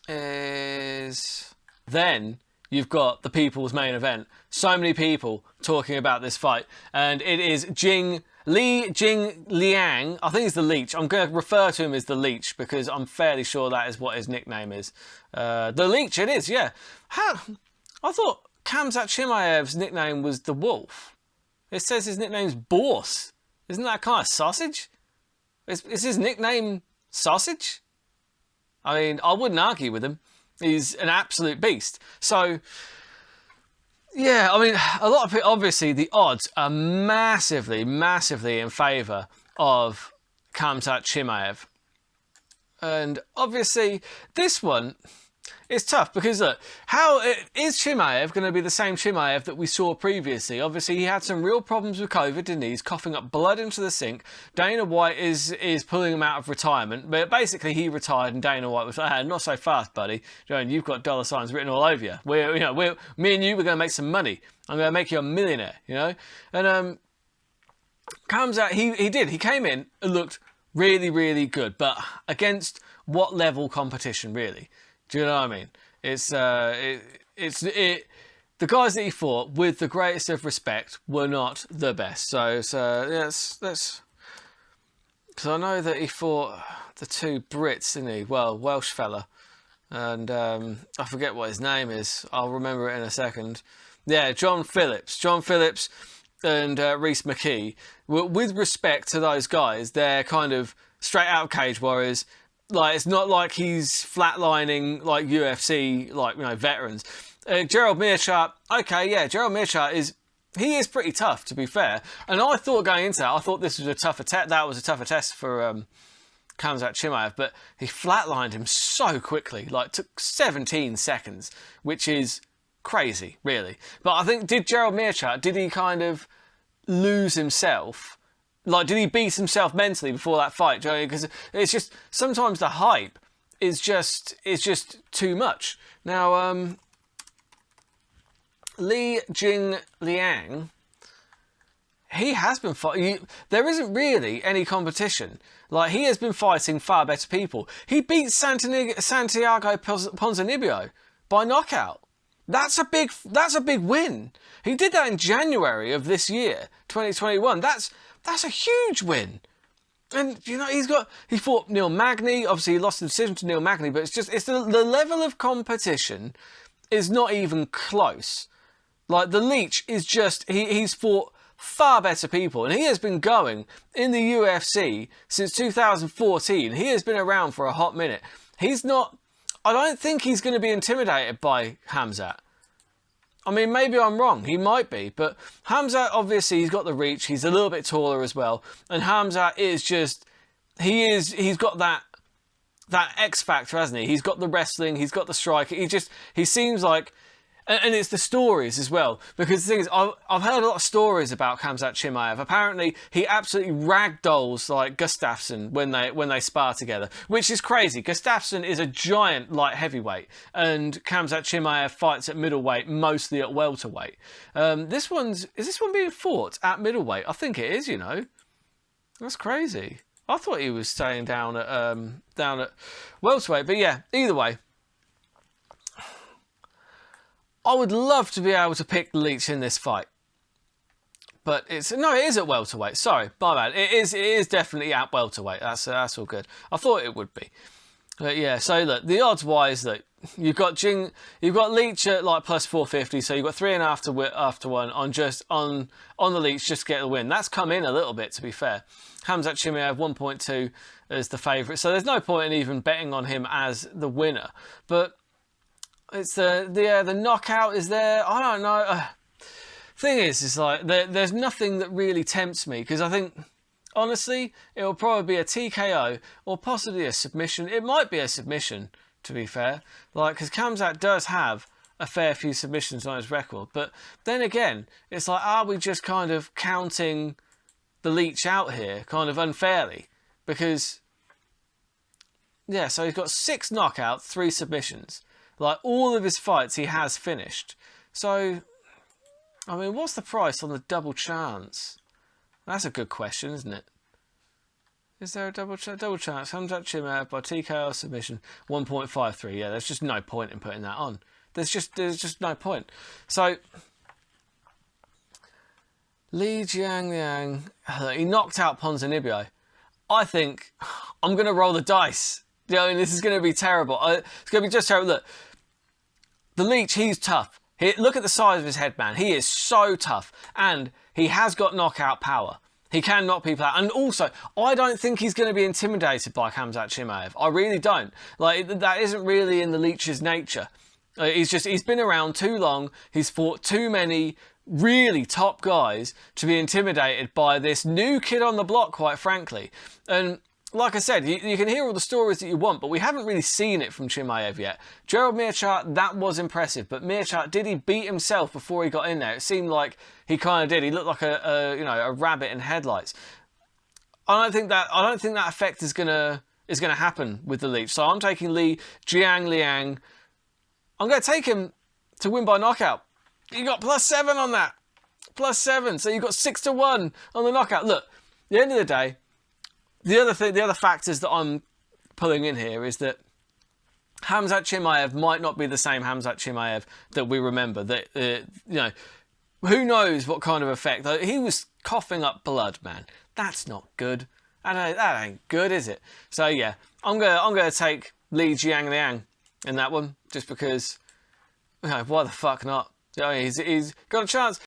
is... Then you've got the people's main event. So many people talking about this fight. And it is Li Jingliang. I think he's the Leech. I'm going to refer to him as the Leech because I'm fairly sure that is what his nickname is. The Leech, it is, yeah. I thought Khamzat Chimaev's nickname was the Wolf. It says his nickname's Bourse. Isn't that kind of sausage? Is his nickname Sausage? I mean, I wouldn't argue with him. He's an absolute beast. So, yeah, I mean, a lot of people, obviously, the odds are massively, massively in favour of Khamzat Chimaev. And obviously, this one is tough because, look, how is Chimaev going to be the same Chimaev that we saw previously? Obviously, he had some real problems with COVID, didn't he? He's coughing up blood into the sink. Dana White is pulling him out of retirement. But basically, he retired and Dana White was like, hey, not so fast, buddy. You've got dollar signs written all over you. Me and you, we're going to make some money. I'm going to make you a millionaire, you know? And Khamzat, he did. He came in and looked really, really good. But against what level competition, really? Do you know what I mean? The guys that he fought, with the greatest of respect, were not the best. So yes, because I know that he fought the two Brits, didn't he? Well, Welsh fella, and I forget what his name is. I'll remember it in a second. Yeah, John Phillips and Rhys McKee. With respect to those guys, they're kind of straight out of Cage Warriors. Like, it's not like he's flatlining like UFC, veterans. Gerald Meerschaert, okay, yeah, Gerald Meerschaert is pretty tough, to be fair. And I thought going into that, I thought this was a tougher test. That was a tougher test for Khamzat Chimaev, but he flatlined him so quickly, like took 17 seconds, which is crazy, really. But I think, did Gerald Meerschaert, did he kind of lose himself? Like, did he beat himself mentally before that fight? Because it's just, sometimes the hype is just too much. Now, Li Jingliang, he has been fighting. There isn't really any competition. Like, he has been fighting far better people. He beat Santiago Ponzinibbio by knockout. That's a big win. He did that in January of this year, 2021. That's a huge win. And, he fought Neil Magny. Obviously, he lost the decision to Neil Magny, but it's the level of competition is not even close. Like, the Leech is he's fought far better people. And he has been going in the UFC since 2014. He has been around for a hot minute. I don't think he's going to be intimidated by Khamzat. I mean, maybe I'm wrong. He might be. But Khamzat, obviously, he's got the reach. He's a little bit taller as well. And Khamzat is he's got that X factor, hasn't he? He's got the wrestling. He's got the strike. He seems like... And it's the stories as well. Because the thing is, I've heard a lot of stories about Khamzat Chimaev. Apparently, he absolutely ragdolls like Gustafsson when they spar together, which is crazy. Gustafsson is a giant light heavyweight, and Khamzat Chimaev fights at middleweight, mostly at welterweight. Is this one being fought at middleweight? I think it is. That's crazy. I thought he was staying down at welterweight, but yeah. Either way. I would love to be able to pick the Leech in this fight. But it is at welterweight. Sorry, my bad. It is definitely at welterweight. That's all good. I thought it would be. But yeah, so look, the odds wise that you've got Leech at like plus 450, so you've got 3.5 after one on the Leech just to get the win. That's come in a little bit, to be fair. Khamzat Chimaev 1.2 as the favourite, so there's no point in even betting on him as the winner. But it's the knockout is there. I don't know. Thing is like there's nothing that really tempts me, because I think honestly it will probably be a TKO or possibly a submission. It might be a submission, to be fair, like, because Khamzat does have a fair few submissions on his record. But then again, it's like, are we just kind of counting the Leech out here kind of unfairly? Because yeah, so he's got 6 knockouts, 3 submissions. Like, all of his fights he has finished. So, I mean, what's the price on the double chance? That's a good question, isn't it? Is there a double chance? Khamzat Chimaev by TKO submission, 1.53. Yeah, there's just no point in putting that on. There's just no point. So Li Jingliang, he knocked out Ponzinibbio. I think I'm going to roll the dice. You know, and this is going to be terrible. It's going to be just terrible. Look, the Leech, he's tough. Look at the size of his head, man. He is so tough. And he has got knockout power. He can knock people out. And also, I don't think he's going to be intimidated by Khamzat Chimaev. I really don't. Like, that isn't really in the Leech's nature. He's been around too long. He's fought too many really top guys to be intimidated by this new kid on the block, quite frankly. And like I said, you can hear all the stories that you want, but we haven't really seen it from Chimaev yet. Gerald Meerschart, that was impressive, but Meerschart, did he beat himself before he got in there? It seemed like he kind of did. He looked like a rabbit in headlights. I don't think that effect is gonna happen with the Leech. So I'm taking Li Jingliang. I'm going to take him to win by knockout. You got +7 on that. +7. So you got 6-1 on the knockout. Look, at the end of the day, the other factors that I'm pulling in here is that Khamzat Chimaev might not be the same Khamzat Chimaev that we remember. That who knows what kind of effect? He was coughing up blood, man. That's not good. That ain't good, is it? So yeah, I'm gonna take Li Jingliang in that one, just because. Why the fuck not? He's got a chance.